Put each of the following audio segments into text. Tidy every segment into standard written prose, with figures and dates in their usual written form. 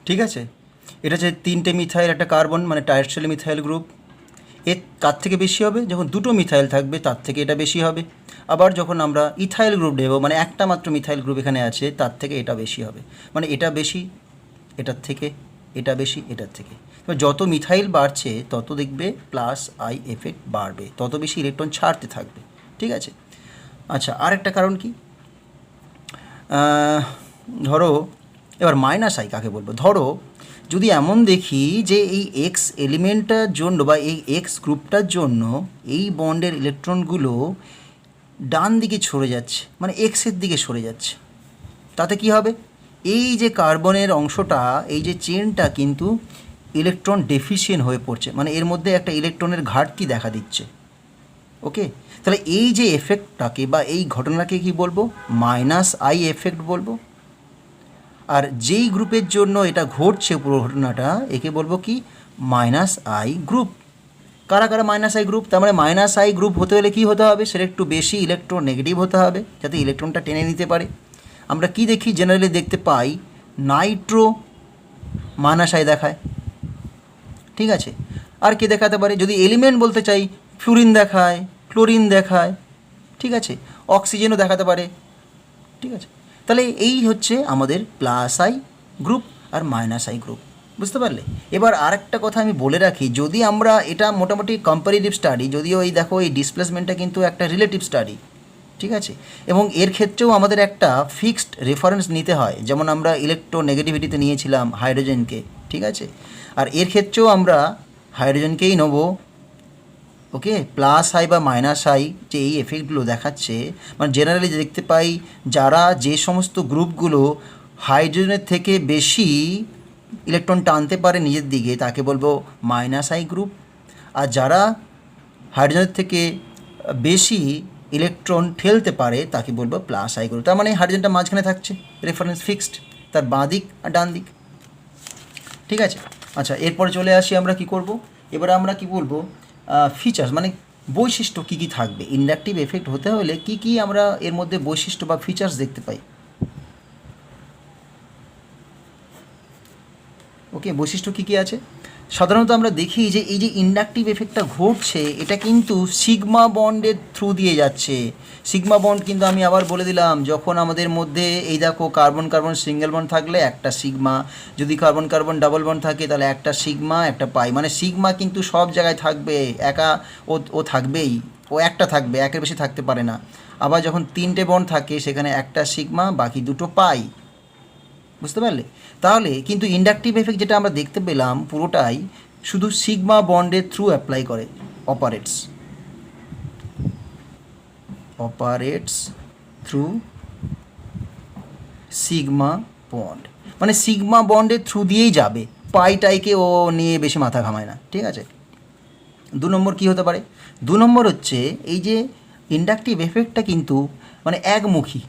ঠিক আছে, এটা হচ্ছে 3টে মিথাইল একটা কার্বন, মানে টায়ারশিয়াল মিথাইল গ্রুপ। এর কার থেকে বেশি হবে? যখন 2টো মিথাইল থাকবে তার থেকে এটা বেশি হবে। আবার যখন আমরা ইথাইল গ্রুপ নেব, মানে একটা মাত্র মিথাইল গ্রুপ এখানে আছে, তার থেকে এটা বেশি হবে। মানে এটা বেশি এটার থেকে, এটা বেশি এটার থেকে। এবার যত মিথাইল বাড়ছে তত দেখবে প্লাস আই এফেক্ট বাড়বে, তত বেশি ইলেকট্রন ছাড়তে থাকবে। ঠিক আছে। আচ্ছা, আর একটা কারণ কি, ধরো এবার মাইনাস আই কাকে বলবো? ধরো যদি এমন দেখি যে এই এক্স এলিমেন্টটার জন্য বা এই এক্স গ্রুপটার জন্য এই বন্ডের ইলেকট্রনগুলো ডান দিকে সরে যাচ্ছে, মানে এক্সের দিকে সরে যাচ্ছে, তাতে কি হবে? এই যে কার্বনের অংশটা, এই যে চেনটা কিন্তু ইলেকট্রন ডেফিসিয়েন্ট হয়ে পড়ছে, মানে এর মধ্যে একটা ইলেকট্রনের ঘাটতি দেখা দিচ্ছে। ওকে, তাহলে এই যে এফেক্টটাকে বা এই ঘটনাকে কি বলবো? মাইনাস আই এফেক্ট বলবো। আর যেই গ্রুপের জন্য এটা ঘটছে পুরো ঘটনাটা, একে বলবো কি? Minus I group. কারা কারা মাইনাস আই গ্রুপ? তার মানে মাইনাস আই গ্রুপ হতে হলে কী হতে হবে? সেটা একটু বেশি ইলেকট্রন নেগেটিভ হতে হবে, যাতে ইলেকট্রনটা টেনে নিতে পারে। আমরা কি দেখি? জেনারেলি দেখতে পাই নাইট্রো মাইনাস আই দেখায়। ঠিক আছে, আর কি দেখাতে পারে? যদি এলিমেন্ট বলতে চাই, ফ্লুরিন দেখায়, ক্লোরিন দেখায়। ঠিক আছে, অক্সিজেনও দেখাতে পারে। ঠিক আছে, তাহলে এই হচ্ছে আমাদের প্লাস আই গ্রুপ আর মাইনাস আই গ্রুপ। বুঝতে পারলে? এবার আরেকটা কথা আমি বলে রাখি, যদি আমরা এটা মোটামুটি কম্পারেটিভ স্টাডি, যদিও এই দেখো এই ডিসপ্লেসমেন্টটা কিন্তু একটা রিলেটিভ স্টাডি। ঠিক আছে, এবং এর ক্ষেত্রেও আমাদের একটা ফিক্সড রেফারেন্স নিতে হয়, যেমন আমরা ইলেকট্রোনেগেটিভিটিতে নিয়েছিলাম হাইড্রোজেনকে। ঠিক আছে, আর এর ক্ষেত্রেও আমরা হাইড্রোজেনকেই নেব। ওকে, প্লাস আই বা মাইনাস আই যে এই এফেক্টগুলো দেখাচ্ছে, মানে জেনারেলি দেখতে পাই যারা যে সমস্ত গ্রুপগুলো হাইড্রোজেনের থেকে বেশি ইলেকট্রন টানতে পারে নিজের দিকে, তাকে বলবো মাইনাস আই গ্রুপ। আর যারা হাইড্রোজেনের থেকে বেশি ইলেকট্রন ঠেলতে পারে তাকে বলবো প্লাস আই গ্রুপ। তার মানে হাইড্রোজেনটা মাঝখানে থাকছে, রেফারেন্স ফিক্সড, তার বাঁ দিক আর ডান দিক। ঠিক আছে, আচ্ছা এরপরে চলে আসি আমরা কি করব? এবারে আমরা কি বলবো? ফিচার্স, মানে বৈশিষ্ট্য কী কী থাকবে ইন্ডাকটিভ এফেক্ট হতে হলে, কী কী আমরা এর মধ্যে বৈশিষ্ট্য বা ফিচার্স দেখতে পাই। ওকে, বৈশিষ্ট্য কী কী আছে? সাধারণত আমরা দেখি যে এই যে ইন্ডাকটিভ এফেক্টটা ঘটছে, এটা কিন্তু সিগমা বন্ডের থ্রু দিয়ে যাচ্ছে। সিগমা বন্ড কিন্তু আমি আবার বলে দিলাম, যখন আমাদের মধ্যে এই দেখো কার্বন কার্বন সিঙ্গেল বন্ড থাকলে একটা সিগমা, যদি কার্বন কার্বন ডাবল বন্ড থাকে তাহলে একটা সিগমা একটা পাই, মানে সিগমা কিন্তু সব জায়গায় থাকবে, একা ও থাকবেই, ও একটা থাকবে, একের বেশি থাকতে পারে না। আবার যখন 3টে বন্ড থাকে সেখানে একটা সিগমা বাকি 2টো পাই। বুঝতে পারলে? তাহলে কিন্তু ইন্ডাকটিভ এফেক্ট যেটা আমরা দেখতে পেলাম পুরোটাই শুধু সিগমা বন্ডের থ্রু অ্যাপ্লাই করে, অপারেটস থ্রু সিগমা বন্ড, মানে সিগমা বন্ডের থ্রু দিয়েই যাবে, পাইটাইকে ও নিয়ে বেশি মাথা ঘামায় না। ঠিক আছে, 2 নম্বর কী হতে পারে? 2 নম্বর হচ্ছে এই যে ইন্ডাকটিভ এফেক্টটা কিন্তু মানে একমুখী,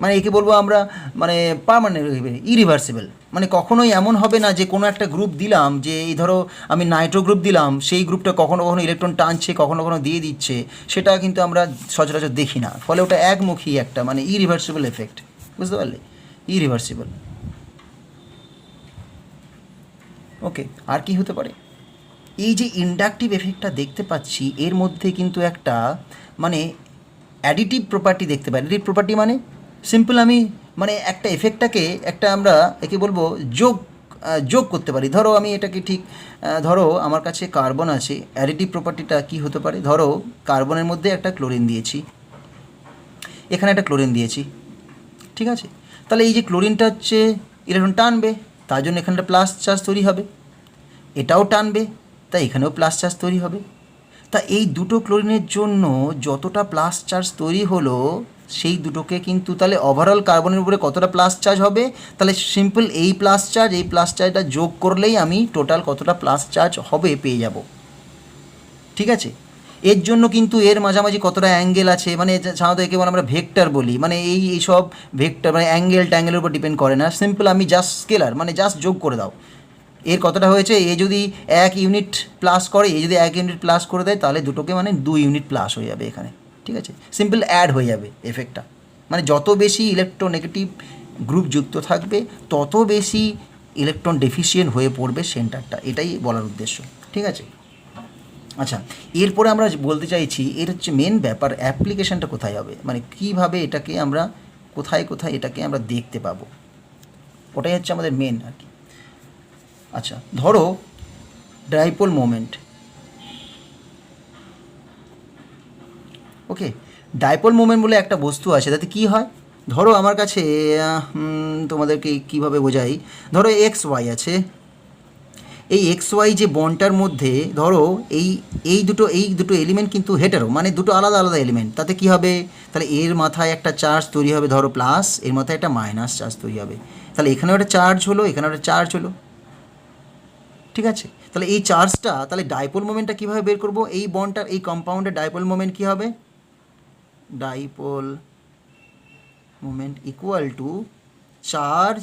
মানে একে বলবো আমরা মানে পার্মানেন্ট, ইরিভার্সিবল। মানে কখনোই এমন হবে না যে কোনো একটা গ্রুপ দিলাম, যে এই ধরো আমি নাইট্রো গ্রুপ দিলাম, সেই গ্রুপটা কখনো কখনো ইলেকট্রন টানছে, কখনো কখনো দিয়ে দিচ্ছে, সেটা কিন্তু আমরা সচরাচর দেখি না। ফলে ওটা একমুখী একটা মানে ইরিভার্সিবল এফেক্ট। বুঝতে পারলে? ইরিভার্সিবল। ওকে, আর কি হতে পারে? এই যে ইন্ডাকটিভ এফেক্টটা দেখতে পাচ্ছি, এর মধ্যে কিন্তু একটা মানে অ্যাডিটিভ প্রপার্টি দেখতে পাই। অ্যাডিটিভ প্রপার্টি মানে সিম্পল, আমি মানে একটা এফেক্টটাকে একটা আমরা একে বলবো যোগ করতে পারি। ধরো আমি এটাকে ঠিক ধরো আমার কাছে কার্বন আছে, অ্যাডিটিভ প্রপার্টিটা কি হতে পারে? ধরো কার্বনের মধ্যে একটা ক্লোরিন দিয়েছি, এখানে একটা ক্লোরিন দিয়েছি। ঠিক আছে, তাহলে এই যে ক্লোরিনটা হচ্ছে ইলেকট্রন টানবে, তার জন্য এখানে একটা প্লাস চার্জ তৈরি হবে, এটাও টানবে, তাই এখানেও প্লাস চার্জ তৈরি হবে। তা এই দুটো ক্লোরিনের জন্য যতটা প্লাস চার্জ তৈরি হলো, সেই দুটোকে কিন্তু তাহলে ওভারঅল কার্বনের উপরে কতটা প্লাস চার্জ হবে? তাহলে সিম্পল এই প্লাস চার্জটা যোগ করলেই আমি টোটাল কতটা প্লাস চার্জ হবে পেয়ে যাব। ঠিক আছে, এর জন্য কিন্তু এর মাঝামাঝি কতটা অ্যাঙ্গেল আছে, মানে সাধারণত একে বলে আমরা ভেক্টর বলি, মানে এই সব ভেক্টর মানে অ্যাঙ্গেলের উপর ডিপেন্ড করে না। সিম্পল আমি জাস্ট স্কেলার, মানে জাস্ট যোগ করে দাও, এর কতটা হয়েছে, এ যদি 1 ইউনিট প্লাস করে, এ যদি 1 ইউনিট প্লাস করে দেয়, তাহলে দুটোকে মানে 2 ইউনিট প্লাস হয়ে যাবে এখানে। ঠিক আছে, সিম্পল অ্যাড হয়ে যাবে এফেক্টটা। মানে যত বেশি ইলেকট্রোনেগেটিভ গ্রুপ যুক্ত থাকবে তত বেশি ইলেকট্রন ডেফিসিয়েন্ট হয়ে পড়বে সেন্টারটা, এটাই বলার উদ্দেশ্য। ঠিক আছে, আচ্ছা এরপরে আমরা বলতে চাইছি এর হচ্ছে মেন ব্যাপার অ্যাপ্লিকেশানটা কোথায় হবে, মানে কীভাবে এটাকে আমরা কোথায় কোথায় এটাকে আমরা দেখতে পাবো, ওটাই হচ্ছে আমাদের মেন আর কি। আচ্ছা ধরো ডাইপোল মোমেন্ট, ওকে, ডাইপোল মোমেন্ট বলে একটা বস্তু আছে, তাতে কি হয়, ধরো আমার কাছে তোমাদেরকে কীভাবে বোঝাই, ধরো এক্স ওয়াই আছে, এই এক্স ওয়াই যে বন্ডটার মধ্যে ধরো এই দুটো এলিমেন্ট কিন্তু হেটারো, মানে দুটো আলাদা আলাদা এলিমেন্ট, তাতে কি হবে, তাহলে এর মাথায় একটা চার্জ তৈরি হবে ধরো প্লাস, এর মাথায় একটা মাইনাস চার্জ তৈরি হবে, তাহলে এখানেও একটা চার্জ হলো, এখানেও একটা চার্জ হলো। ঠিক আছে, তাহলে এই চার্জটা, তাহলে ডাইপোল মোমেন্টটা কীভাবে বের করবো, এই বন্ডটার এই কম্পাউন্ডের ডাইপোল মোমেন্ট কী হবে, dipole moment equal to charge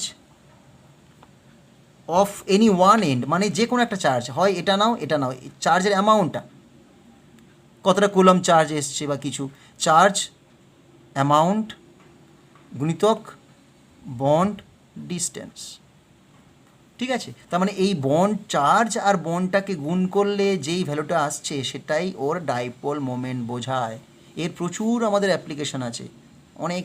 of any one end, মানে যে কোনো একটা চার্জ, হয় এটা নাও এটা নাও, চার্জের অ্যামাউন্টটা কতটা কুলম চার্জ এসছে বা কিছু, চার্জ অ্যামাউন্ট গুণিতক বন্ড ডিস্টেন্স। ঠিক আছে, তার মানে এই বন্ড চার্জ আর বন্ডটাকে গুণ করলে যেই ভ্যালুটা আসছে সেটাই ওর ডাইপোল মোমেন্ট বোঝায়। এর প্রচুর আমাদের অ্যাপ্লিকেশন আছে, অনেক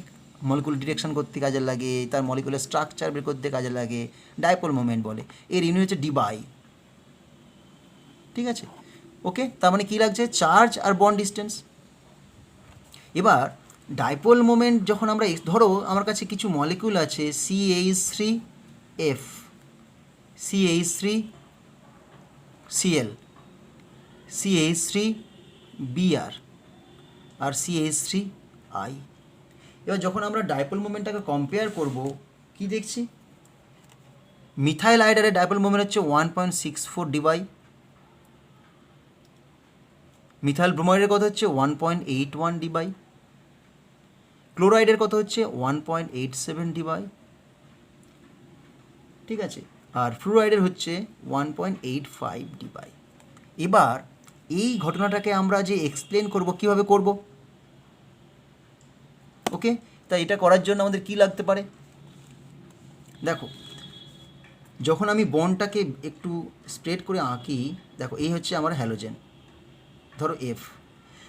মলিকুলার ডিরেকশন করতে কাজে লাগে, তার মলিকুলার স্ট্রাকচার বের করতে কাজে লাগে, ডাইপোল মোমেন্ট বলে। এর ইউনিট হচ্ছে ডিবাই। ঠিক আছে, ওকে, তার মানে কী লাগছে, চার্জ আর বন্ড ডিস্টেন্স। এবার ডাইপোল মোমেন্ট যখন আমরা ধরো আমার কাছে কিছু মলিকুল আছে CH3F, CH3Cl, CH3Br আর CH3I। এবার যখন আমরা ডাইপোল মোমেন্টটাকে কম্পেয়ার করব, কি দেখছি, মিথাইল আয়োডাইডের ডাইপোল মোমেন্ট হচ্ছে 1.64 ডিবাই, মিথাইল ব্রোমাইডের কত হচ্ছে 1.81 ডিবাই, ক্লোরাইডের কত হচ্ছে 1.87 ডিবাই। ঠিক আছে, আর ফ্লুরাইডের হচ্ছে 1.85 ডিবাই। এবার এই ঘটনাটাকে আমরা যে এক্সপ্লেন করব, কিভাবে করব, ওকে, তাই এটা করার জন্য আমাদের কি লাগতে পারে, দেখো যখন আমি বন্ডটাকে একটু স্প্রেড করে আঁকি, দেখো এই হচ্ছে আমার হ্যালোজেন, ধরো এফ,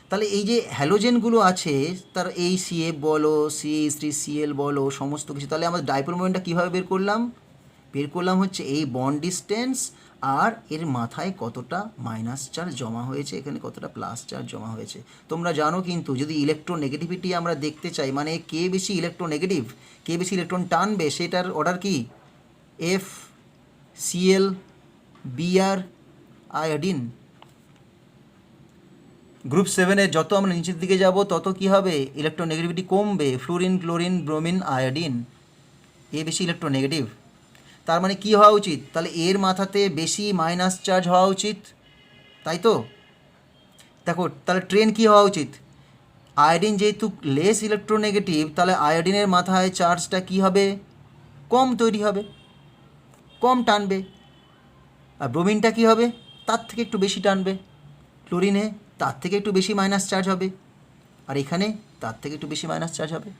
তাহলে এই যে হ্যালোজেনগুলো আছে তার এই CF বলো CH3Cl বলো সমস্ত কিছু, তাহলে আমাদের ডাইপোল মোমেন্টটা কীভাবে বের করলাম হচ্ছে এই বন্ড ডিস্টেন্স আর এর মাথায় কতটা মাইনাস চার্জ জমা হয়েছে, এখানে কতটা প্লাস চার্জ জমা হয়েছে। তোমরা জানো কিন্তু যদি ইলেকট্রোনেগেটিভিটি আমরা দেখতে চাই, মানে কে বেশি ইলেকট্রোনেগেটিভ, কে বেশি ইলেকট্রন টানবে, সেটার অর্ডার কি FCl Br আয়োডিন। গ্রুপ 7-এ যত আমরা নিচের দিকে যাব তত কি হবে, ইলেকট্রোনেগেটিভিটি কমবে, ফ্লুরিন ক্লোরিন ব্রোমিন আয়োডিন, এ বেশি ইলেকট্রোনেগেটিভ। তার মানে কি হওয়া উচিত, তাহলে এর মাথাতে বেশি মাইনাস চার্জ হওয়া উচিত, তাই তো। দেখো তাহলে ট্রেন কি হওয়া উচিত, আয়োডিন যেহেতু লেস ইলেকট্রোনেগেটিভ, তাহলে আয়োডিনের মাথায় চার্জটা কি হবে, কম তৈরি হবে, কম টানবে। আর ব্রোমিনটা কি হবে, তার থেকে একটু বেশি টানবে, ক্লোরিনে তার থেকে একটু বেশি মাইনাস চার্জ হবে, আর এখানে তার থেকে একটু বেশি মাইনাস চার্জ হবে।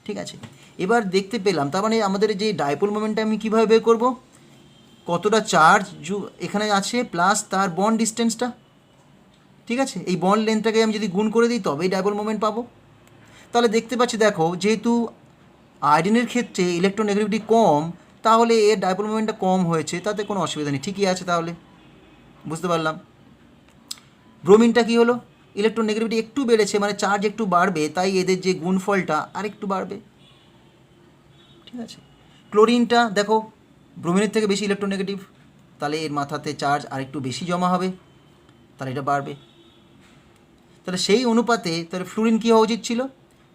ঠিক আছে, এবার দেখতে পেলাম, তার মানে আমাদের যে ডাইপোল মোমেন্টটা আমি কীভাবে বের করব, কতটা চার্জ এখানে আছে প্লাস তার বন্ড ডিস্টেন্সটা। ঠিক আছে, এই বন্ড লেন্থটাকে আমি যদি গুণ করে দিই তবেই ডাইপোল মোমেন্ট পাবো। তাহলে দেখতে পাচ্ছি, দেখো যেহেতু আয়োডিনের ক্ষেত্রে ইলেকট্রোনেগেটিভিটি কম, তাহলে এর ডাইপোল মোমেন্টটা কম হয়েছে, তাতে কোনো অসুবিধা নেই, ঠিকই আছে, তাহলে বুঝতে পারলাম। ব্রোমিনটা কী হলো, ইলেকট্রোনেগেটিভিটি একটু বেড়েছে, মানে চার্জ একটু বাড়বে, তাই এদের যে গুণফলটা আর একটু বাড়বে। ঠিক আছে, ক্লোরিনটা দেখো ব্রোমিনের থেকে বেশি ইলেকট্রোনেগেটিভ, তাহলে এর মাথাতে চার্জ আর একটু বেশি জমা হবে, তাহলে এটা বাড়বে। তাহলে সেই অনুপাতে তাহলে ফ্লুরিন কী হওয়া উচিত ছিল,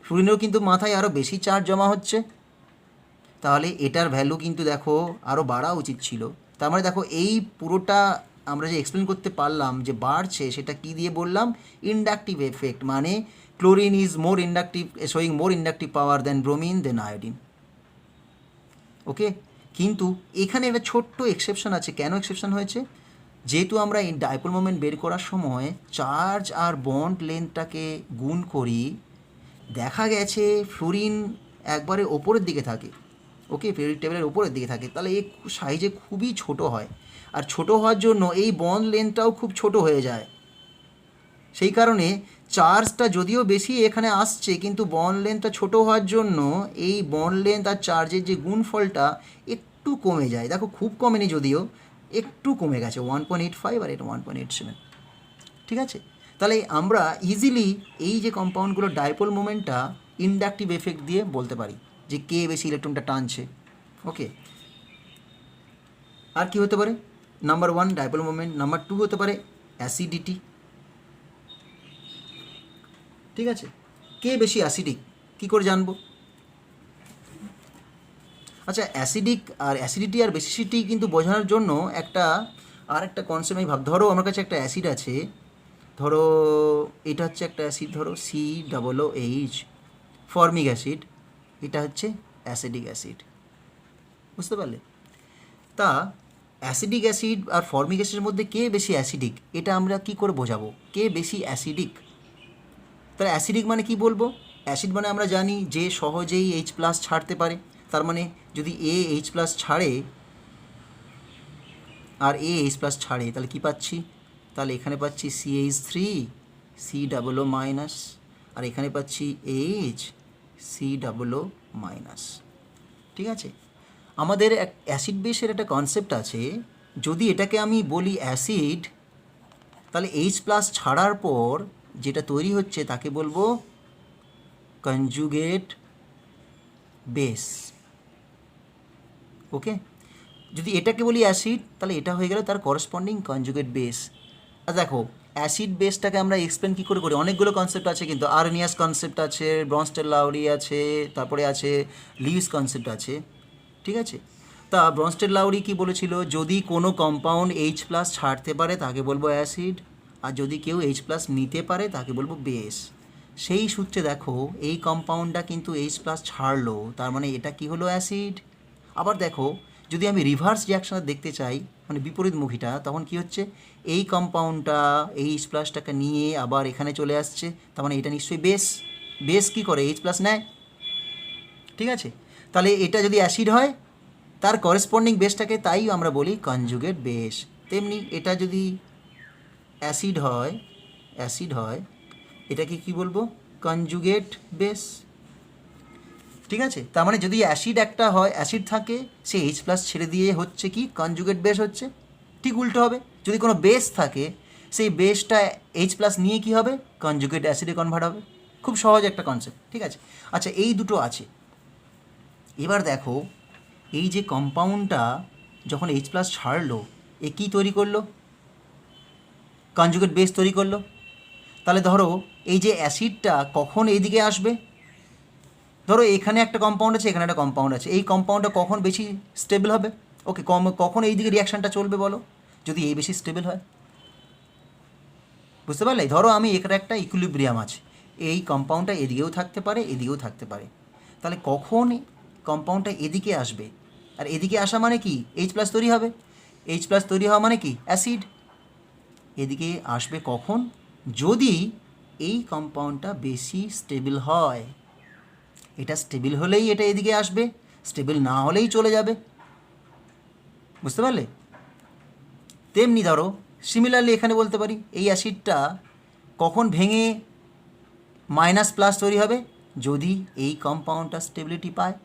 ফ্লুরিনেরও কিন্তু মাথায় আরও বেশি চার্জ জমা হচ্ছে, তাহলে এটার ভ্যালু কিন্তু দেখো আরও বাড়া উচিত ছিল। তার মানে দেখো এই পুরোটা আমরা যে এক্সপ্লেন করতে পারলাম যে বাড়ছে, সেটা কি দিয়ে বললাম, ইন্ডাকটিভ এফেক্ট, মানে chlorine is more inductive, showing more inductive power than bromine than iodine. Okay, কিন্তু এখানে একটা ছোট্ট এক্সেপশন আছে। কেন এক্সেপশন হয়েছে, যেহেতু আমরা এই ডাইপোল মোমেন্ট বের করার সময় চার্জ আর বন্ড লেন্থটাকে গুণ করি, দেখা গেছে ফ্লুরিন একবারে ওপরের দিকে থাকে, ওকে, পিরিয়ডিক টেবিলের উপরের দিকে থাকে, তাহলে এই সাইজে খুবই ছোট হয়, আর ছোট হওয়ার জন্য এই বন্ড লেন্থটাও খুব ছোট হয়ে যায়। সেই কারণে চার্জটা যদিও বেশি এখানে আসছে, কিন্তু বন্ড লেন্থটা ছোট হওয়ার জন্য এই বন্ড লেন্থ আর চার্জের যে গুণফলটা একটু কমে যায়। দেখো খুব কমেনি, যদিও একটু কমে গেছে, 1.85 আর এটা 1.87। ঠিক আছে, তাহলে আমরা ইজিলি এই যে কম্পাউন্ডগুলোর ডাইপোল মোমেন্টটা ইন্ডাকটিভ এফেক্ট দিয়ে বলতে পারি যে কে বেশি ইলেকট্রনটা টানছে। ওকে, আর কি হতে পারে? নাম্বার 1 ডাইপোল মোমেন্ট, নাম্বার 2 হতে পারে অ্যাসিডিটি। ঠিক আছে, কে বেশি অ্যাসিডিক কী করে জানবো? আচ্ছা, অ্যাসিডিক আর অ্যাসিডিটি আর বেসিসিটি কিন্তু বোঝানোর জন্য একটা কনসেপ্ট আমি ধরো আমার কাছে একটা অ্যাসিড আছে, ধরো এটা হচ্ছে একটা অ্যাসিড, ধরো COOH ফর্মিক অ্যাসিড, এটা হচ্ছে অ্যাসিডিক অ্যাসিড। বুঝতে পারলে? তা অ্যাসিডিক অ্যাসিড আর ফর্মিক অ্যাসিডের মধ্যে কে বেশি অ্যাসিডিক, এটা আমরা কি করে বোঝাবো কে বেশি অ্যাসিডিক? তাহলে অ্যাসিডিক মানে কি বলবো? অ্যাসিড মানে আমরা জানি যে সহজেই H+ ছাড়তে পারে, তার মানে যদি H+ ছাড়ে আর H+ ছাড়ে, তাহলে কি পাচ্ছি? তাহলে এখানে পাচ্ছি CH3 COO-, আর এখানে পাচ্ছি COO-। ঠিক আছে, আমাদের এক অ্যাসিড বেসের একটা কনসেপ্ট আছে, যদি এটাকে আমি বলি অ্যাসিড, তাহলে H+ ছাড়ার পর যেটা তৈরি হচ্ছে তাকে বলবো কনজুগেট বেস। ওকে, যদি এটাকে বলি অ্যাসিড, তাহলে এটা হয়ে গেল তার করসপন্ডিং কনজুগেট বেস। আর দেখো অ্যাসিড বেসটাকে আমরা এক্সপ্লেন কী করে করি? অনেকগুলো কনসেপ্ট আছে, কিন্তু আর্নিয়াস কনসেপ্ট আছে, ব্রনস্টেড-লাউরি আছে, তারপরে আছে লিউইস কনসেপ্ট আছে। ঠিক আছে, তা ব্রনস্টেড-লাউরি কি বলেছিল? যদি কোনো কম্পাউন্ড H+ ছাড়তে পারে তাকে বলবো অ্যাসিড, আর যদি কেউ H+ নিতে পারে তাকে বলবো বেস। সেই সূত্রে দেখো এই কম্পাউন্ডটা কিন্তু H+ ছাড়লো, তার মানে এটা কি হলো? অ্যাসিড। আবার দেখো যদি আমি রিভার্স রিয়াকশান দেখতে চাই, মানে বিপরীতমুখীটা, তখন কি হচ্ছে? এই কম্পাউন্ডটা H+টাকে নিয়ে আবার এখানে চলে আসছে, তার মানে এটা নিশ্চয়ই বেস। বেস কী করে? H+ নেয়। ঠিক আছে, তাহলে এটা যদি অ্যাসিড হয় তার করেসপন্ডিং বেসটাকে তাই আমরা বলি কনজুগেট বেস। তেমনি এটা যদি অ্যাসিড হয় এটাকে কি বলবো? Conjugate base. ঠিক আছে, তার মানে যদি অ্যাসিড একটা হয়, অ্যাসিড থাকে, সে H+ ছেড়ে দিয়ে হচ্ছে কি? কনজুগেট বেস হচ্ছে। ঠিক উল্টো হবে, যদি কোনো বেস থাকে সেই বেসটা H+ নিয়ে কি হবে? কনজুগেট অ্যাসিডে কনভার্ট হবে। খুব সহজ একটা কনসেপ্ট। ঠিক আছে, আচ্ছা এই দুটো আছে। এবার দেখো এই যে কম্পাউন্ডটা যখন H+ ছাড়লো, এ কী তৈরি করলো? কনজুগেট বেস তৈরি করলো। তাহলে ধরো এই যে অ্যাসিডটা কখন এইদিকে আসবে? ধরো এখানে একটা কম্পাউন্ড আছে, এখানে একটা কম্পাউন্ড আছে, এই কম্পাউন্ডটা কখন বেশি স্টেবল হবে? ওকে, কখন এই দিকে রিয়াকশানটা চলবে বলো, যদি এই বেশি স্টেবল হয়? বুঝতে পারলে? ধরো আমি এখানে একটা ইকুইলিব্রিয়াম আছে, এই কম্পাউন্ডটা এদিকেও থাকতে পারে, এদিকেও থাকতে পারে, তাহলে কখন কম্পাউন্ডটা এদিকে আসবে? আর এদিকে আসা মানে কি? H+ তৈরি হবে। H+ তৈরি হওয়া মানে কি? অ্যাসিড। এদিকে আসবে কখন? যদি এই কম্পাউন্ডটা বেশি স্টেবল হয়। এটা স্টেবল হলেই এটা এদিকে আসবে, স্টেবল না হলেই চলে যাবে। বুঝতে পারলে? তেমনি ধরো সিমিলারলি এখানে বলতে পারি এই অ্যাসিডটা কখন ভেঙে -+ তৈরি হবে? যদি এই কম্পাউন্ডটা স্টেবিলিটি পায়,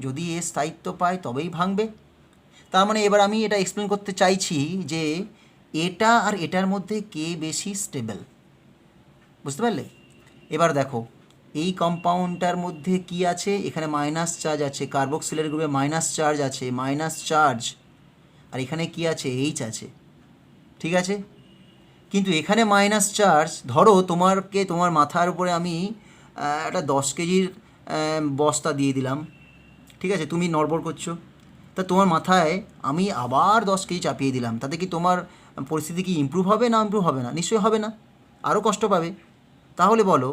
যদি এর স্থায়িত্ব পায় তবেই ভাঙবে। তার মানে এবার আমি এটা এক্সপ্লেন করতে চাইছি যে এটা আর এটার মধ্যে কে বেশি স্টেবল। বুঝতে পারলে? এবার দেখো এই কম্পাউন্ডটার মধ্যে কি আছে? এখানে মাইনাস চার্জ আছে, কার্বক্সিলের গ্রুপে মাইনাস চার্জ আছে, মাইনাস চার্জ। আর এখানে কি আছে? H আছে। ঠিক আছে, কিন্তু এখানে মাইনাস চার্জ। ধরো তোমার মাথার উপরে আমি একটা 10 কেজির বস্তা দিয়ে দিলাম। ঠিক আছে, তুমি নড়বড় করছো, তা তোমার মাথায় আমি আবার 10 কেজি চাপিয়ে দিলাম, তাতে কি তোমার পরিস্থিতি কি ইমপ্রুভ হবে না ইমপ্রুভ হবে না? নিশ্চয়ই হবে না, আরও কষ্ট পাবে। তাহলে বলো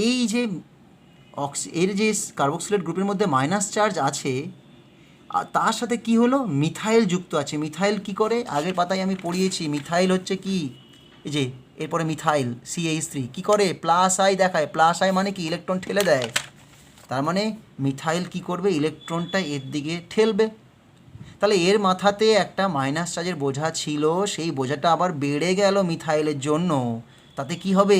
এই যে এর যে কার্বক্সিলেট গ্রুপের মধ্যে মাইনাস চার্জ আছে, আর তার সাথে কি হলো? মিথাইল যুক্ত আছে। মিথাইল কি করে? আগের পাতায় আমি পড়িয়েছি। মিথাইল হচ্ছে কি? এই যে এরপরে মিথাইল CH3 কি করে? +I দেখায়। +I মানে কি? ইলেকট্রন ঠেলে দেয়। তার মানে মিথাইল কি করবে, ইলেকট্রনটা এর দিকে ঠেলবে। তাহলে এর মাথাতে একটা মাইনাস চার্জের বোঝা ছিল, সেই বোঝাটা আবার বেড়ে গেল মিথাইলের জন্য। তাতে কি হবে,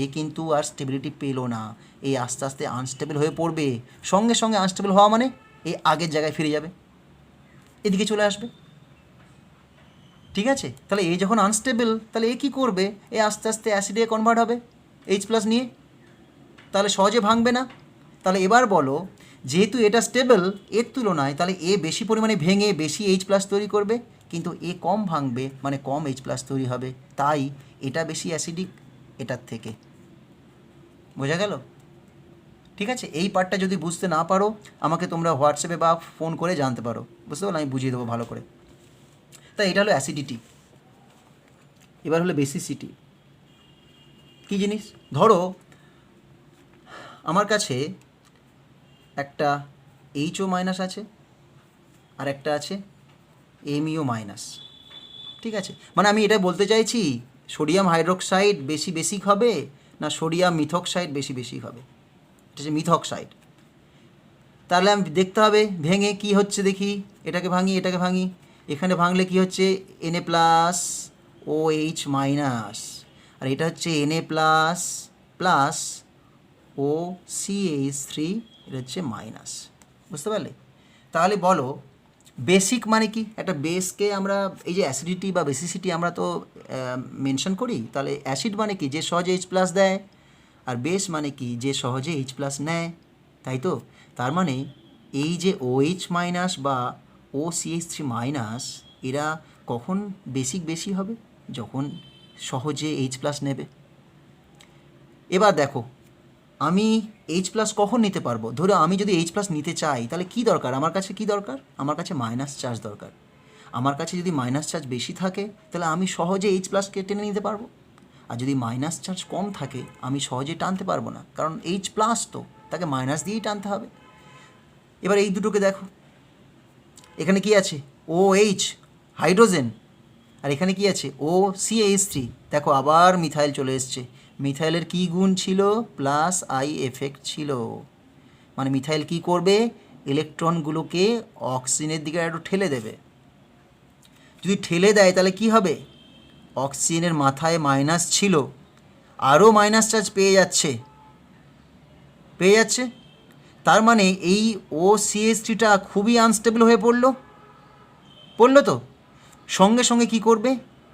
এ কিন্তু আর স্টেবিলিটি পেলো না, এই আস্তে আস্তে আনস্টেবল হয়ে পড়বে। সঙ্গে সঙ্গে আনস্টেবল হওয়া মানে এই আগের জায়গায় ফিরে যাবে, এদিকে চলে আসবে। ঠিক আছে, তাহলে এ যখন আনস্টেবল, তাহলে এ কী করবে, এ আস্তে আস্তে অ্যাসিডে কনভার্ট হবে H+ নিয়ে, তাহলে সহজে ভাঙবে না। তাহলে এবার বলো, যেহেতু এটা স্টেবল এর তুলনায়, তাহলে এ বেশি পরিমাণে ভেঙে বেশি H+ তৈরি করবে, কিন্তু এ কম ভাঙবে মানে কম H+ তৈরি হবে, তাই এটা বেশি অ্যাসিডিক এটার থেকে। বোঝা গেল? ঠিক আছে, এই পার্টটা যদি বুঝতে না পারো আমাকে তোমরা হোয়াটসঅ্যাপে বা ফোন করে জানতে পারো, বুঝতে পারলো, আমি বুঝিয়ে দেবো ভালো করে। তাই এটা হলো অ্যাসিডিটি। এবার হলো বেসিসিটি। কী জিনিস, ধরো আমার কাছে একটা HO- আছে আর একটা আছে MeO-। ঠিক আছে, মানে আমি এটা বলতে চাইছি সোডিয়াম হাইড্রোক্সাইড বেশি বেসিক হবে না সোডিয়াম মিথক্সাইড বেশি বেসিক হবে, এটা হচ্ছে মিথক্সাইড। তাহলে আমি দেখতে হবে ভেঙে কি হচ্ছে, দেখি এটাকে ভাঙি এটাকে ভাঙি, এখানে ভাঙলে কি হচ্ছে Na+OH-, আর এটা হচ্ছে Na++OCH3, এটা হচ্ছে মাইনাস। বুঝতে পারলে? তাহলে বলো বেসিক মানে কি, একটা বেসকে আমরা এই যে অ্যাসিডিটি বা বেসিসিটি আমরা তো মেনশন করি, তাহলে অ্যাসিড মানে কি, যে সহজে H+ দেয়, আর বেস মানে কি, যে সহজে H+ নেয়, তাই তো? তার মানে এই যে OH- বা OCH3- এরা কখন বেসিক বেশি হবে, যখন সহজে H+ নেবে। এবার দেখো আমি H+ কখন নিতে পারবো, ধরো আমি যদি H+ নিতে চাই, তাহলে কি দরকার, আমার কাছে কি দরকার, আমার কাছে মাইনাস চার্জ দরকার। আমার কাছে যদি মাইনাস চার্জ বেশি থাকে তাহলে আমি সহজে H+কে টেনে নিতে পারবো, আর যদি মাইনাস চার্জ কম থাকে আমি সহজে টানতে পারবো না, কারণ H+ তো তাকে মাইনাস দিয়েই টানতে হবে। এবার এই দুটোকে দেখো, এখানে কি আছে OH হাইড্রোজেন, আর এখানে কি আছে OCH3, দেখো আবার মিথাইল চলে এসছে। মিথাইলের কি গুণ ছিল, +I এফেক্ট ছিল, মানে মিথাইল কি করবে, ইলেকট্রনগুলোকে অক্সিজেনের দিকে একটু ঠেলে দেবে। যদি ঠেলে দেয় তাহলে কি হবে, অক্সিজেনের মাথায় মাইনাস ছিল, আরও মাইনাস চার্জ পেয়ে যাচ্ছে। তার মানে এই OCH3টা খুবই আনস্টেবল হয়ে পড়লো তো। সঙ্গে সঙ্গে কি করবে,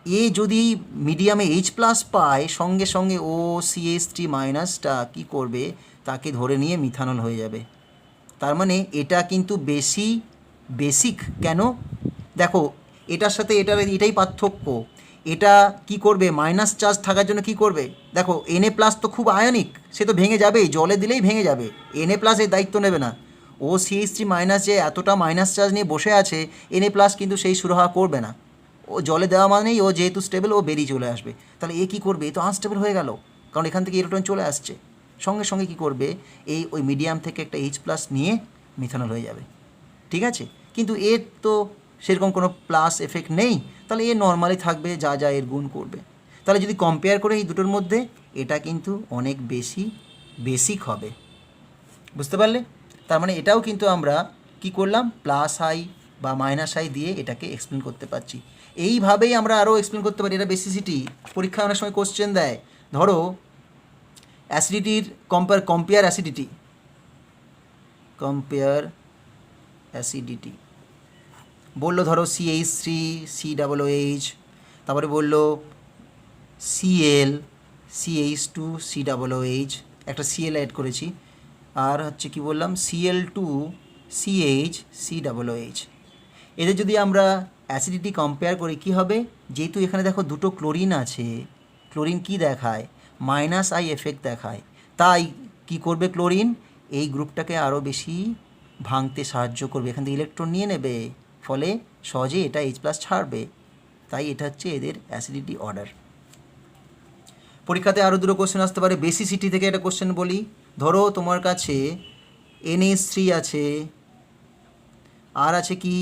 এ যদি মিডিয়ামে H+ পায়, সঙ্গে সঙ্গে OCH3- কী করবে, তাকে ধরে নিয়ে মিথানল হয়ে যাবে। তার মানে এটা কিন্তু বেশি বেসিক। কেন, দেখো এটার সাথে এটাই পার্থক্য। এটা কি করবে, মাইনাস চার্জ থাকার জন্য কি করবে, দেখো Na+ তো খুব আয়নিক, সে তো ভেঙে যাবেই, জলে দিলেই ভেঙে যাবে, Na+ এর দায়িত্ব নেবে না। OCH3- যে এতটা মাইনাস চার্জ নিয়ে বসে আছে, Na+ কিন্তু সেই সুরাহা করবে না, ও জলে দেওয়া মানেই ও যেহেতু স্টেবল ও বেরিয়ে চলে আসবে। তাহলে এ কী করবে, এ তো আনস্টেবল হয়ে গেল, কারণ এখান থেকে ইলেকট্রন চলে আসছে। সঙ্গে সঙ্গে কী করবে, ওই মিডিয়াম থেকে একটা H+ নিয়ে মিথানল হয়ে যাবে। ঠিক আছে, কিন্তু এর তো সেরকম কোনো প্লাস এফেক্ট নেই, তাহলে এ নর্মালি থাকবে, যা যা এর গুণ করবে। তাহলে যদি কম্পেয়ার করে এই দুটোর মধ্যে, এটা কিন্তু অনেক বেশি বেসিক হবে। বুঝতে পারলে? তার মানে এটাও কিন্তু আমরা কি করলাম, +I বা -I দিয়ে এটাকে এক্সপ্লেন করতে পারছি। এইভাবেই আমরা আরও এক্সপ্লেন করতে পারি। এটা বেসিসিটি, পরীক্ষায় অনেক সময় কোশ্চেন দেয়, ধরো অ্যাসিডিটির কম্পেয়ার অ্যাসিডিটি বললো, ধরো CH3 COOH, তারপরে বললো Cl CH2 COOH, একটা Cl অ্যাড করেছি, আর হচ্ছে কি বললাম Cl2 CH COOH। এদের যদি আমরা অ্যাসিডিটি কম্পেয়ার করি কি হবে, যেহেতু এখানে দেখো দুটো ক্লোরিন আছে, ক্লোরিন কি দেখায়, -I এফেক্ট দেখায়, তাই কি করবে ক্লোরিন, এই গ্রুপটাকে আরও বেশি ভাঙতে সাহায্য করবে, এখান থেকে ইলেকট্রন নিয়ে নেবে, ফলে সহজে এটা H+ ছাড়বে। তাই এটা হচ্ছে এদের অ্যাসিডিটি অর্ডার। পরীক্ষাতে আরও দুটো কোশ্চেন আসতে পারে। বেসিসিটি থেকে একটা কোশ্চেন বলি, ধরো তোমার কাছে NH3 আছে, আর আছে কি,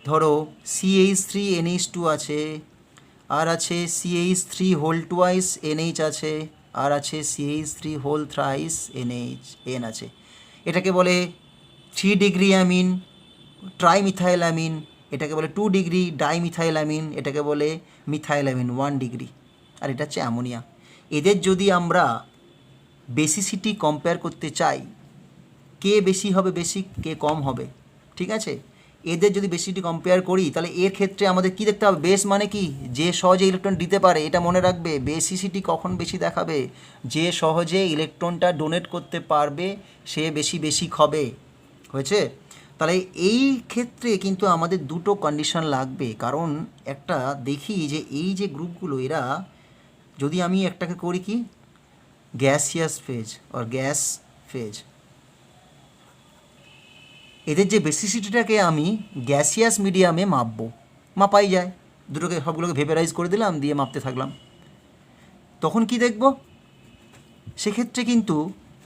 ধরো CH3NH2 আছে, আর আছে CH3 2NH আছে, আর আছে CH3 3NH আছে। এটাকে বলে 3 ডিগ্রি অ্যামিন ট্রাইমিথাইল অ্যামিন, এটাকে বলে 2 ডিগ্রি ডাইমিথাইল অ্যামিন, এটাকে বলে মিথাইল অ্যামিন 1 ডিগ্রি, আর এটা হচ্ছে অ্যামোনিয়া। এদের যদি আমরা বেসিসিটি কম্পেয়ার করতে চাই, কে বেশি হবে বেসিক, কে কম হবে, ঠিক আছে, এদের যদি বেসিসিটি কম্পেয়ার করি তাহলে এর ক্ষেত্রে আমাদের কি দেখতে হবে, বেস মানে কি, যে সহজে ইলেকট্রন দিতে পারে। এটা মনে রাখবে, বেসিসিটি কখন বেশি দেখাবে, যে সহজে ইলেকট্রনটা ডোনেট করতে পারবে সে বেশি বেসিক হবে। হয়েছে? তাহলে এই ক্ষেত্রে কিন্তু আমাদের দুটো কন্ডিশন লাগবে, কারণ একটা দেখি যে এই যে গ্রুপগুলো এরা, যদি আমি একটাকে করি কি গ্যাসিয়াস ফেজ আর গ্যাস ফেজ, এদের যে বেসিসিটিটাকে আমি গ্যাসিয়াস মিডিয়ামে মাপবো, মাপাই যায়, দুটোকে সবগুলোকে ভেপারাইজ করে দিলাম, দিয়ে মাপতে থাকলাম, তখন কি দেখব, সেক্ষেত্রে কিন্তু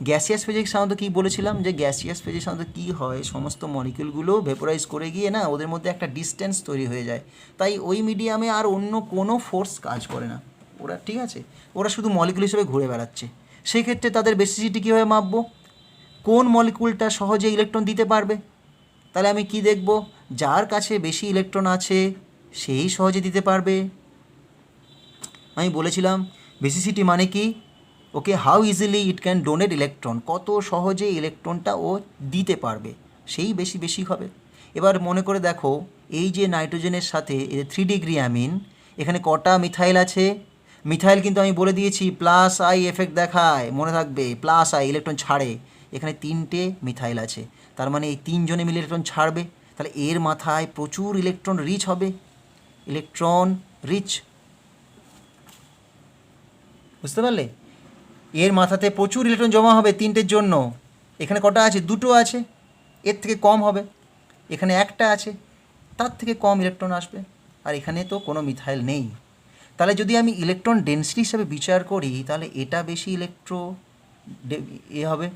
গ্যাসিয়াস ফেজে সাধারণত কী বলেছিলাম, যে গ্যাসিয়াস ফেজে সাধারণত কী হয়, সমস্ত মলিকিউলগুলো ভেপোরাইজ করে গিয়ে না ওদের মধ্যে একটা ডিস্টেন্স তৈরি হয়ে যায়, তাই ওই মিডিয়ামে আর অন্য কোনো ফোর্স কাজ করে না, ওরা ঠিক আছে, ওরা শুধু মলিকিউল হিসেবে ঘুরে বেড়াচ্ছে। সেক্ষেত্রে তাদের বেসিসিটি কীভাবে মাপবো, কোন মলিকিউলটা সহজে ইলেকট্রন দিতে পারবে, তাহলে আমি কি দেখব, যার কাছে বেশি ইলেকট্রন আছে সেই সহজে দিতে পারবে। আমি বলেছিলাম বেসিসিটি মানে কি, okay how easily it can donate electron, কত সহজে ইলেকট্রনটা ও দিতে পারবে, সেই বেশি বেশি হবে। এবার মনে করে দেখো, এই যে নাইট্রোজেনের সাথে 3 ডিগ্রি অ্যামিন, এখানে কটা মিথাইল আছে, মিথাইল কিন্তু আমি বলে দিয়েছি প্লাস আই এফেক্ট দেখায়, মনে থাকবে প্লাস আই ইলেকট্রন ছাড়ে, এখানে 3টে মিথাইল আছে, তার মানে এই 3 জনে মিলে ইলেকট্রন ছাড়বে, তাহলে এর মাথায় প্রচুর ইলেকট্রন রিচ হবে, ইলেকট্রন রিচ, বুঝতে পারলে, এর মাথাতে প্রচুর ইলেকট্রন জমা হবে 3টের জন্য, এখানে কটা আছে, 2টো আছে, এর থেকে কম হবে, এখানে একটা আছে, তার থেকে কম ইলেকট্রন আসবে, আর এখানে তো কোনো মিথাইল নেই। তাহলে যদি আমি ইলেকট্রন ডেন্সিটি হিসাবে বিচার করি, তাহলে এটা বেশি হবে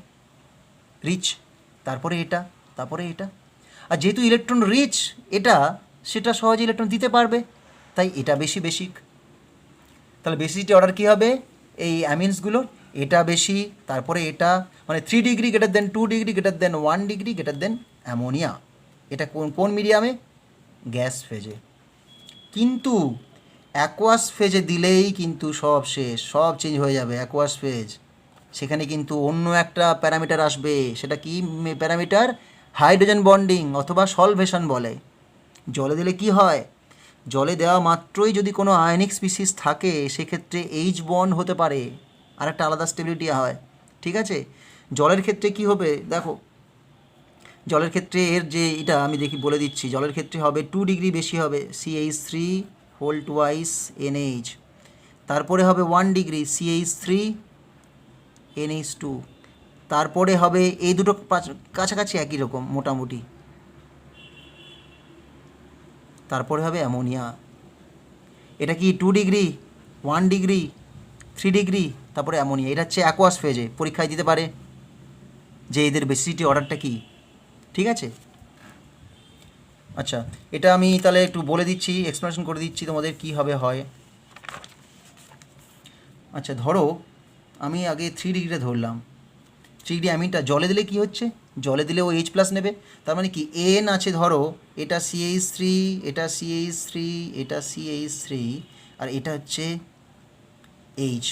রিচ, তারপরে এটা, তারপরে এটা, আর যেহেতু ইলেকট্রন রিচ এটা, সেটা সহজে ইলেকট্রন দিতে পারবে, তাই এটা বেশি বেসিক। তাহলে বেসিসিটি অর্ডার কী হবে এই অ্যামিনসগুলোর, এটা বেশি, তারপরে এটা, মানে 3 degree greater than 2 degree greater than 1 degree greater than ammonia. এটা কোন মিডিয়ামে, গ্যাস ফেজে। কিন্তু অ্যাকোয়াস ফেজে দিলেই কিন্তু সব শেষ, সব চেঞ্জ হয়ে যাবে অ্যাকোয়াস ফেজ, সেখানে কিন্তু অন্য একটা প্যারামিটার আসবে, সেটা কি প্যারামিটার, হাইড্রোজেন বন্ডিং অথবা সলভেশন বলে। জলে দিলে কি হয়, জলে দেওয়া মাত্রই যদি কোনো আয়নিক স্পিসিস থাকে সেক্ষেত্রে এইচ বন্ড হতে পারে, আর একটা আলাদা স্টেবিলিটি হয়, ঠিক আছে। জলের ক্ষেত্রে কি হবে দেখো, জলের ক্ষেত্রে এর যে এটা আমি বলে দিচ্ছি, জলের ক্ষেত্রে হবে 2 ডিগ্রি বেশি হবে CH3 হোল টুয়াইস NH, তারপরে হবে 1 ডিগ্রি CH3 NH2, তারপরে হবে এই দুটো কাছাকাছি একই রকম মোটামুটি, তারপরে হবে অ্যামোনিয়া। এটা কি 2 ডিগ্রি 1 ডিগ্রি 3 ডিগ্রি, তারপরে অ্যামোনিয়া। এটা হচ্ছে অ্যাকোয়াস ফেজে, পরীক্ষায় দিতে পারে যে এদের বেসিসিটি অর্ডারটা কি, ঠিক আছে। আচ্ছা, এটা আমি তাহলে একটু বলে দিচ্ছি, এক্সপ্লেনেশন করে দিচ্ছি তোমাদের কীভাবে হয়। আচ্ছা ধরো আমি আগে 3 ডিগ্রিটা ধরলাম, 3 ডিগ্রি অ্যামিনটা জলে দিলে কি হচ্ছে, জলে দিলে ও H+ নেবে, তার মানে কি N আছে, ধরো এটা CH3, এটা CH3, এটা CH3, আর এটা হচ্ছে H।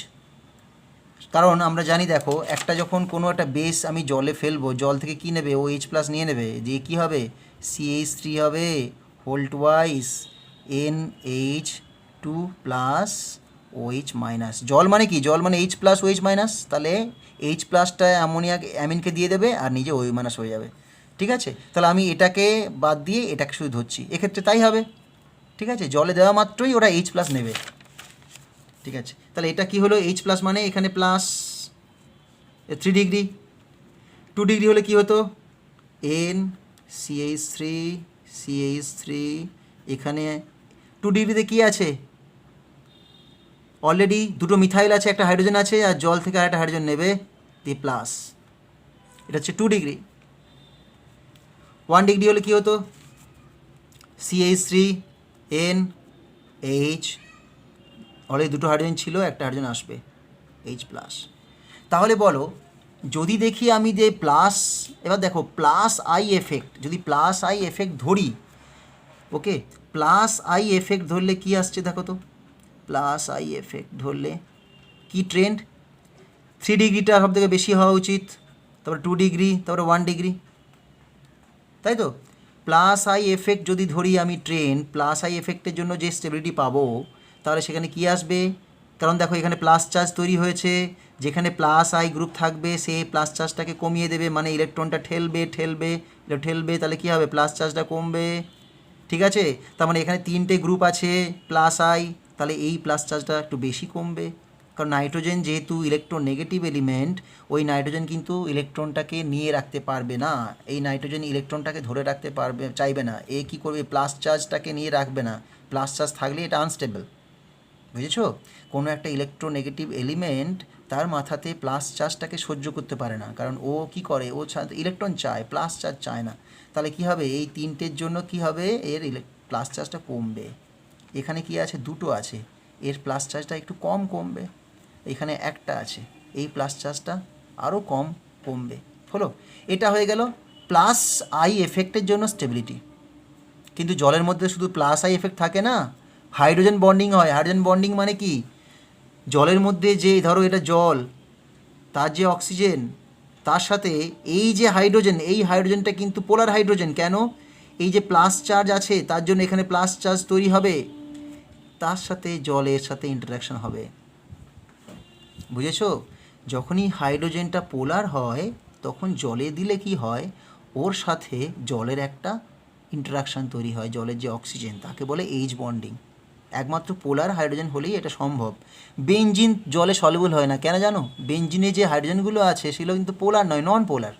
কারণ আমরা জানি দেখো, একটা যখন কোনো একটা বেস আমি জলে ফেলবো, জল থেকে কী নেবে, ও H+ নিয়ে নেবে, দিয়ে কী হবে CH3 হবে whole twice NH2 plus OH minus. জল মানে কি, জল মানে H+ OH মাইনাস, তাহলে H+টা অ্যামিনকে দিয়ে দেবে আর নিজে OH মাইনাস হয়ে যাবে, ঠিক আছে। তাহলে আমি এটাকে বাদ দিয়ে এটাকে শুধু ধরছি, এক্ষেত্রে তাই হবে, ঠিক আছে, জলে দেওয়া মাত্রই ওরা H+ নেবে, ঠিক আছে। তাহলে এটা কি হলো, H+ মানে এখানে প্লাস 3 ডিগ্রি, 2 ডিগ্রি হলে কি হতো N CH3 CH3, এখানে 2 ডিগ্রিতে কি আছে, অলরেডি দুটো মিথাইল আছে, একটা হাইড্রোজেন আছে, আর জল থেকে আরেকটা হাইড্রোজেন নেবে দিয়ে প্লাস, এটা হচ্ছে 2 ডিগ্রি। 1 ডিগ্রি হলে কি হতো CH3 NH, অলরেডি দুটো হাইড্রোজেন ছিল, একটা হাইড্রোজেন আসবে H+। তাহলে বলো যদি দেখি আমি যে প্লাস, এবার দেখো প্লাস আই এফেক্ট, যদি প্লাস আই এফেক্ট ধরি, ওকে, প্লাস আই এফেক্ট ধরলে কি আসছে দেখো তো, প্লাস আই এফেক্ট ধরলে কি ট্রেন্ড, 3 ডিগ্রিটা সব থেকে বেশি হওয়া উচিত, তারপরে 2 ডিগ্রি, তারপরে 1 ডিগ্রি, তাই তো। প্লাস আই এফেক্ট যদি ধরি আমি ট্রেন্ড, প্লাস আই এফেক্টের জন্য যে স্টেবিলিটি পাবো, তাহলে সেখানে কি আসবে, কারণ দেখো এখানে প্লাস চার্জ তৈরি হয়েছে, যেখানে প্লাস আই গ্রুপ থাকবে সে প্লাস চার্জটাকে কমিয়ে দেবে, মানে ইলেকট্রনটা ঠেলবে, তাহলে কী হবে, প্লাস চার্জটা কমবে, ঠিক আছে। তার মানে এখানে 3টে গ্রুপ আছে প্লাস আই, তাহলে এই প্লাস চার্জটা একটু বেশি কমবে, কারণ নাইট্রোজেন যেহেতু ইলেকট্রোনেগেটিভ এলিমেন্ট, ওই নাইট্রোজেন কিন্তু ইলেকট্রনটাকে নিয়ে রাখতে পারবে না, এই নাইট্রোজেন ইলেকট্রনটাকে ধরে রাখতে চাইবে না, এ কী করবে, প্লাস চার্জটাকে নিয়ে রাখবে না, প্লাস চার্জ থাকলে এটা আনস্টেবল, বুঝেছো। কোনো একটা ইলেকট্রোনেগেটিভ এলিমেন্ট তার মাথাতে প্লাস চার্জটাকে সহ্য করতে পারে না, কারণ ও কি করে, ও ইলেকট্রন চায়, প্লাস চার্জ চায় না, তাহলে কি হবে, এই 3টের জন্য কি হবে, এর প্লাস চার্জটা কমবে। এখানে কি আছে, 2টো আছে, এর প্লাস চার্জটা একটু কম কমবে, এখানে একটা আছে, এই প্লাস চার্জটা আরও কমবে, হলো। এটা হয়ে গেল প্লাস আই এফেক্টের জন্য স্টেবিলিটি। কিন্তু জলের মধ্যে শুধু প্লাস আই এফেক্ট থাকে না, হাইড্রোজেন বন্ডিং হয়। হাইড্রোজেন বন্ডিং মানে কি, জলের মধ্যে যে ধরো এটা জল, তার যে অক্সিজেন, তার সাথে এই যে হাইড্রোজেন, এই হাইড্রোজেনটা কিন্তু পোলার হাইড্রোজেন, কেন, এই যে প্লাস চার্জ আছে তার জন্য এখানে প্লাস চার্জ তৈরি হবে, তার সাথে জলের সাথে ইন্টারাকশন হবে, বুঝেছো। যখনই হাইড্রোজেনটা পোলার হয় তখন জলে দিলে কি হয়, ওর সাথে জলের একটা ইন্টারাকশান তৈরি হয়, জলের যে অক্সিজেন তাকে বলে এইচ বন্ডিং। একমাত্র পোলার হাইড্রোজেন হলেই এটা সম্ভব। বেনজিন জলে সলিউবল হয় না, কেন জানো, বেনজিনে যে হাইড্রোজেনগুলো আছে সেগুলো কিন্তু পোলার নয়, নন পোলার,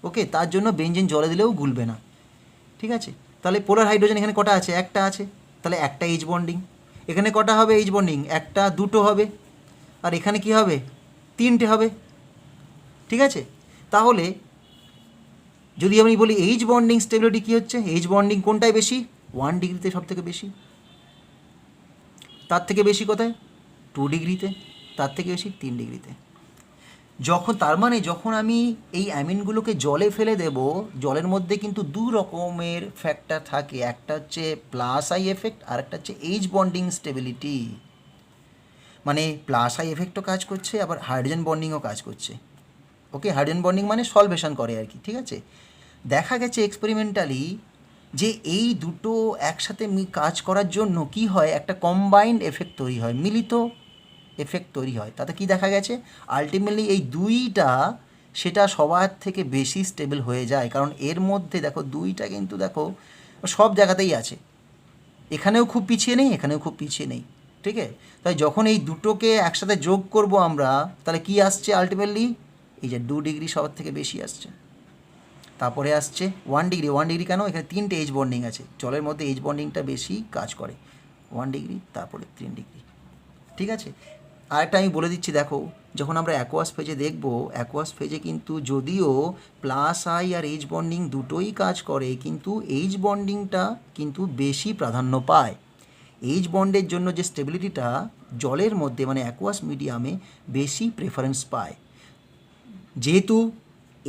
ওকে, তার জন্য বেনজিন জলে দিলেও গুলবে না, ঠিক আছে। তাহলে পোলার হাইড্রোজেন এখানে কটা আছে, একটা আছে, তাহলে একটা এইচ বন্ডিং। এখানে কটা হবে এইচ বন্ডিং, একটা, দুটো হবে, আর এখানে কি হবে, 3টে হবে, ঠিক আছে। তাহলে যদি আমি বলি এইচ বন্ডিং স্টেবিলিটি কী হচ্ছে, এইচ বন্ডিং কোনটায় বেশি, 1 ডিগ্রিতে সব থেকে বেশি, তার থেকে বেশি কোথায়, 2 ডিগ্রিতে, তার থেকে বেশি 3 ডিগ্রিতে। তার মানে যখন আমি এই অ্যামিনগুলোকে জলে ফেলে দেব, জলের মধ্যে কিন্তু 2 রকমের ফ্যাক্টর থাকে, একটা হচ্ছে প্লাস আই এফেক্ট আর একটা হচ্ছে এইচ বন্ডিং স্টেবিলিটি। মানে প্লাস আই এফেক্টও কাজ করছে, আবার হাইড্রোজেন বন্ডিংও কাজ করছে, ওকে। হাইড্রোজেন বন্ডিং মানে সলভেশন করে আর কি, ঠিক আছে। দেখা গেছে এক্সপেরিমেন্টালি যে এই দুটো একসাথে কাজ করার জন্য কি হয়, একটা কম্বাইন্ড এফেক্ট তৈরি হয়, মিলিত এফেক্ট তৈরি হয়। তাতে কি দেখা গেছে, আলটিমেটলি এই দুইটা সেটা সবার থেকে বেশি স্টেবল হয়ে যায়, কারণ এর মধ্যে দেখো দুইটা কিন্তু দেখো সব জায়গাতেই আছে, এখানেও খুব পিছিয়ে নেই, এখানেও খুব পিছিয়ে নেই, ঠিক আছে। তাই যখন এই দুটোকে একসাথে যোগ করব আমরা, তাহলে কি আসছে আলটিমেটলি, এই যে 2 ডিগ্রি সবার থেকে বেশি আসছে, তারপরে আসছে 1 ডিগ্রি। 1 ডিগ্রি কেন, এখানে 3টে এইচ বন্ডিং আছে, জলের মধ্যে এইচ বন্ডিংটা বেশি কাজ করে, 1 ডিগ্রি, তারপরে 3 ডিগ্রি, ঠিক আছে। আরেকটা আমি বলে দিচ্ছি, দেখো যখন আমরা অ্যাকোয়াস ফেজে দেখব, অ্যাকোয়াস ফেজে কিন্তু যদিও প্লাস আই আর এইচ বন্ডিং দুটোই কাজ করে, কিন্তু এইচ বন্ডিংটা কিন্তু বেশি প্রাধান্য পায়। এইচ বন্ডের জন্য যে স্টেবিলিটিটা জলের মধ্যে মানে অ্যাকোয়াস মিডিয়ামে বেশি প্রেফারেন্স পায়, যেহেতু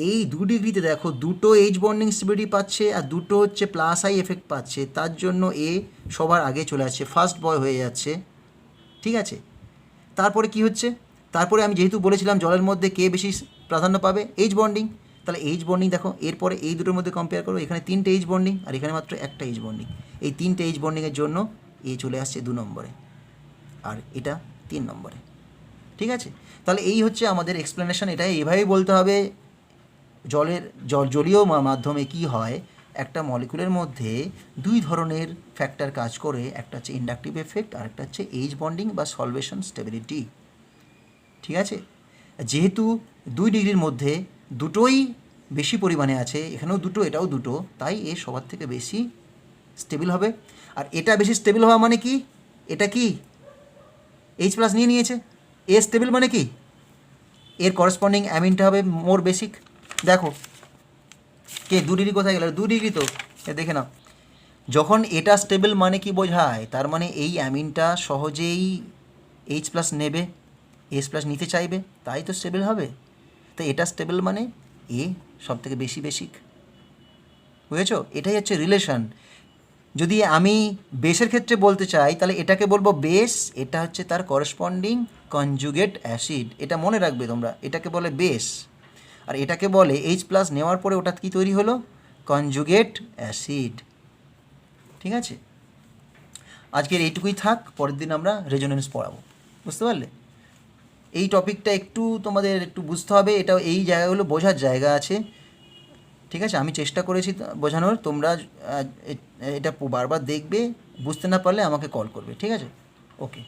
এই 2 ডিগ্রিতে দেখো দুটো এইচ বন্ডিং স্টেবিলিটি পাচ্ছে আর দুটো হচ্ছে প্লাস আই এফেক্ট পাচ্ছে, তার জন্য এ সবার আগে চলে আসছে, ফার্স্ট বয় হয়ে যাচ্ছে, ঠিক আছে। তারপরে কি হচ্ছে, তারপরে আমি যেহেতু বলেছিলাম জলের মধ্যে কে বেশি প্রাধান্য পাবে, এইচ বন্ডিং, তাহলে এইচ বন্ডিং দেখো এরপরে এই দুটোর মধ্যে কম্পেয়ার করো, এখানে 3টে এইচ বন্ডিং আর এখানে মাত্র একটা এইচ বন্ডিং, এই 3টে এইচ বন্ডিংয়ের জন্য এ চলে আসছে 2 নম্বরে আর এটা 3 নম্বরে, ঠিক আছে। তাহলে এই হচ্ছে আমাদের এক্সপ্লেনেশন, এটা এভাবেই বলতে হবে জলীয় মাধ্যমে কি হয়, একটা মলিকুলের মধ্যে 2 ধরনের ফ্যাক্টর কাজ করে, একটা হচ্ছে ইন্ডাকটিভ এফেক্ট আর একটা হচ্ছে এইচ বন্ডিং বা সলভেশন স্টেবিলিটি, ঠিক আছে। যেহেতু 2 ডিগ্রির মধ্যে দুটোই বেশি পরিমাণে আছে, এখানেও দুটো এটাও দুটো, তাই এ সবার থেকে বেশি স্টেবল হবে। আর এটা বেশি স্টেবল হওয়া মানে কি, এটা কি এইচ প্লাস নিয়ে নিয়েছে, এ স্টেবল মানে কি, এর করসপন্ডিং অ্যামিনটা হবে মোর বেসিক। দেখো কে 2 ডিগ্রি কোথায় গেল, 2 ডিগ্রি তো, দেখে নাও, যখন এটা স্টেবল মানে কি বোঝায়, তার মানে এই অ্যামিনটা সহজেই এইচ প্লাস নেবে, এস প্লাস নিতে চাইবে, তাই তো স্টেবল হবে। তো এটা স্টেবল মানে এ সব থেকে বেশি বেসিক। বুঝেছো? এটাই হচ্ছে রিলেশন। যদি আমি বেসের ক্ষেত্রে বলতে চাই তাহলে এটাকে বলবো বেস, এটা হচ্ছে তার করসপন্ডিং কনজুগেট অ্যাসিড। এটা মনে রাখবে তোমরা, এটাকে বলে বেস, আর এটাকে বলে এইচ প্লাস নেওয়ার পরে ওটা কী তৈরি হলো? Conjugate acid. ঠিক আছে, আজকের এইটুকুই থাক, পরের দিন আমরা রেজোনেন্স পড়াবো। বুঝতে পারলে? এই টপিকটা একটু তোমাদের একটু বুঝতে হবে, এটা এই জায়গাগুলো বোঝার জায়গা আছে। ঠিক আছে, আমি চেষ্টা করেছি বোঝানোর, তোমরা এটা বারবার দেখবে, বুঝতে না পারলে আমাকে কল করবে। ঠিক আছে, ওকে।